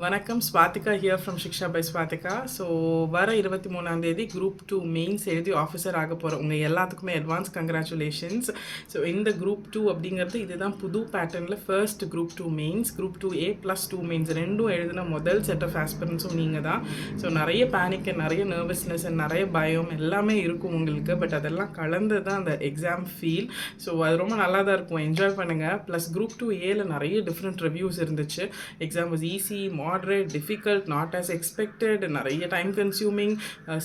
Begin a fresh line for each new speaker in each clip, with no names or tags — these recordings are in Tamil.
வணக்கம். Swathika here from Shiksha by Swathika. So வர 23ஆம் தேதி குரூப் 2 மெயின்ஸ் எழுதி ஆஃபீஸர் ஆக போகிறோம். உங்கள் எல்லாத்துக்குமே அட்வான்ஸ் கங்க்ராச்சுலேஷன்ஸ். ஸோ இந்த குரூப் 2 அப்படிங்கிறது இதுதான் புது பேட்டர்னில் first group 2 mains. Group 2A + 2 mains ரெண்டும் எழுதின முதல் செட் ஆஃப் ஆஸ்பிரன்ஸும் நீங்கள் தான். ஸோ நிறைய பேனிக், நிறைய நர்வஸ்னஸ், நிறைய பயம் எல்லாமே இருக்கும் உங்களுக்கு. பட் அதெல்லாம் கலந்து தான் அந்த எக்ஸாம் ஃபீல். ஸோ அது ரொம்ப நல்லா தான் இருக்கும். என்ஜாய் பண்ணுங்கள். ப்ளஸ் குரூப் 2Aல நிறைய டிஃப்ரெண்ட் ரிவ்யூஸ் இருந்துச்சு. Exam was easy, moderate, difficult, not as expected, நிறைய டைம் கன்சியூமிங்,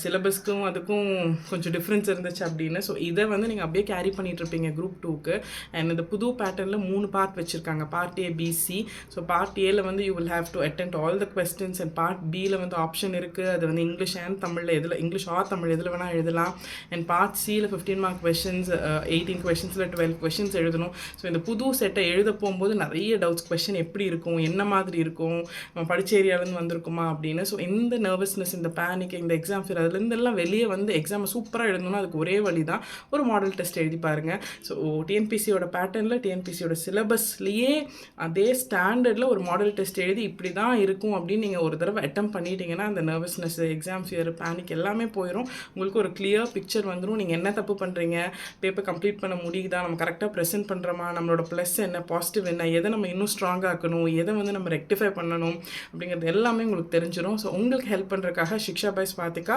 சிலபஸ்க்கும் அதுக்கும் கொஞ்சம் டிஃப்ரென்ஸ் இருந்துச்சு அப்படின்னு. ஸோ இதை நீங்கள் அப்படியே கேரி பண்ணிகிட்ருப்பீங்க குரூப் 2க்கு. அண்ட் இந்த புது பேட்டர்னில் 3 பார்ட் வச்சுருக்காங்க. Part A, B, C. So part ஏல you will have to attend all the questions. And part பியில் ஆப்ஷன் இருக்குது. அது இங்கிலீஷ் அண்ட் தமிழில் இங்கிலீஷ் ஆர் தமிழ் எதில் வேணால் எழுதலாம். அண்ட் பார்ட் சியில் 15 மார்க் கொஷின்ஸ், 18 கொஷின்ஸில் 12 கொஷின்ஸ் எழுதணும். ஸோ இந்த புது செட்டை எழுத போகும்போது நிறைய டவுட்ஸ், கொஷின் எப்படி இருக்கும், என்ன மாதிரி இருக்கும், படித்த ஏரியாவிலேருந்து வந்திருக்குமா அப்படின்னு. ஸோ இந்த நர்வஸ்னஸ், இந்த பேனிக், இந்த எக்ஸாம் ஃபீல் அதுலேருந்தெல்லாம் வெளியே எக்ஸாமை சூப்பராக எழுதணும்னா அதுக்கு ஒரே வழி தான், ஒரு மாடல் டெஸ்ட் எழுதி பாருங்கள். ஸோ டிஎன்பிசியோட பேட்டர்னில், டிஎன்பிசியோட சிலபஸ்லேயே அதே ஸ்டாண்டர்டில் ஒரு மாடல் டெஸ்ட் எழுதி இப்படி தான் இருக்கும் அப்படின்னு நீங்கள் ஒரு தடவை அட்டெம்ப்ட் பண்ணிட்டீங்கன்னா அந்த நர்வஸ்னஸ், எக்ஸாம் ஃபியர், பேனிக் எல்லாமே போயிடும். உங்களுக்கு ஒரு கிளியர் பிக்சர் வந்துடும். நீங்கள் என்ன தப்பு பண்ணுறீங்க, பேப்பர் கம்ப்ளீட் பண்ண முடியுதா, நம்ம கரெக்டாக ப்ரெசென்ட் பண்ணுறோமா, நம்மளோட ப்ளஸ் என்ன, பாசிட்டிவ் என்ன, எதை நம்ம இன்னும் ஸ்ட்ராங்காக ஆக்கணும், எதை நம்ம ரெக்டிஃபை பண்ணணும் அப்படிங்கிறது எல்லாமே உங்களுக்கு தெரிஞ்சிடும். ஸோ உங்களுக்கு ஹெல்ப் பண்ணுறதுக்காக Shiksha by Swathika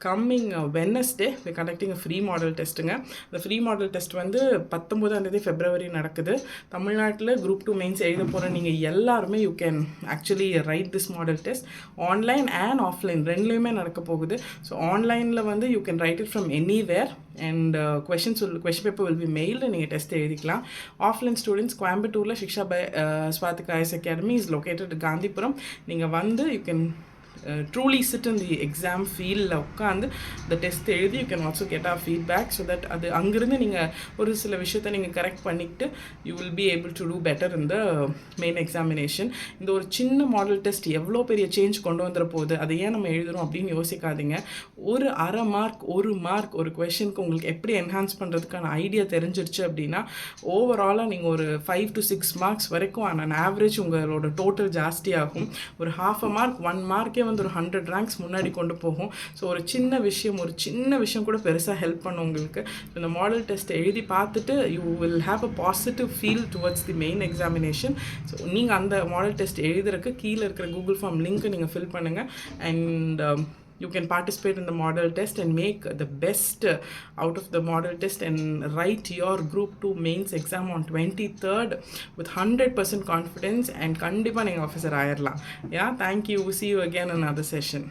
coming Wednesday we conducting free model டெஸ்ட்டுங்க. இந்த ஃப்ரீ மாடல் டெஸ்ட் 19ஆம் தேதி February நடக்குது. தமிழ்நாட்டில் குரூப் 2 மெயின்ஸ் எழுத போகிற நீங்கள் எல்லாருமே you can actually write this model test. Online and offline ரெண்டுலேயுமே நடக்க போகுது. ஸோ ஆன்லைனில் you can write it from anywhere and question paper will be mailed, நீங்கள் டெஸ்ட் எழுதிக்கலாம். ஆஃப்லைன் ஸ்டூடெண்ட்ஸ் கோயம்புத்தூரில் Shiksha by Swathika IAS academy is located Gandhipuram. நீங்கள் you can truly sit in the exam field உட்காந்து the test எழுதி you can also get our feedback so that அது அங்கிருந்து நீங்கள் ஒரு சில விஷயத்தை நீங்கள் கரெக்ட் பண்ணிக்கிட்டு you will be able to do better in the main examination. இந்த ஒரு சின்ன மாடல் டெஸ்ட் எவ்வளோ பெரிய சேஞ்ச் கொண்டு வந்துட போகுது, அதை ஏன் நம்ம எழுதுகிறோம் அப்படின்னு யோசிக்காதீங்க. ஒரு அரை மார்க், ஒரு மார்க் ஒரு கொஷனுக்கு உங்களுக்கு எப்படி என்ஹான்ஸ் பண்ணுறதுக்கான ஐடியா தெரிஞ்சிருச்சு அப்படின்னா ஓவராலாக நீங்கள் ஒரு 5 to 6 மார்க்ஸ் வரைக்கும் ஆன் ஆவரேஜ் உங்களோட டோட்டல் ஜாஸ்தி ஆகும். ஒரு half a mark, 1 மார்க்கே ஒரு 100 ரேங்க்ஸ் முன்னாடி கொண்டு போகும். ஸோ ஒரு சின்ன விஷயம் கூட பெருசாக ஹெல்ப் பண்ணும் உங்களுக்கு. இந்த மாடல் டெஸ்ட் எழுதி பார்த்துட்டு you will have a positive feel towards the main examination. So நீங்கள் அந்த மாடல் டெஸ்ட் எழுதுறதுக்கு கீழே இருக்கிற கூகுள் ஃபார்ம் லிங்க்கை நீங்கள் ஃபில் பண்ணுங்கள். And you can participate in the model test and make the best out of the model test and write your group 2 mains exam on 23rd with 100% confidence and kandipa neenga officer aayirala. Yeah, thank you. See you again in another session.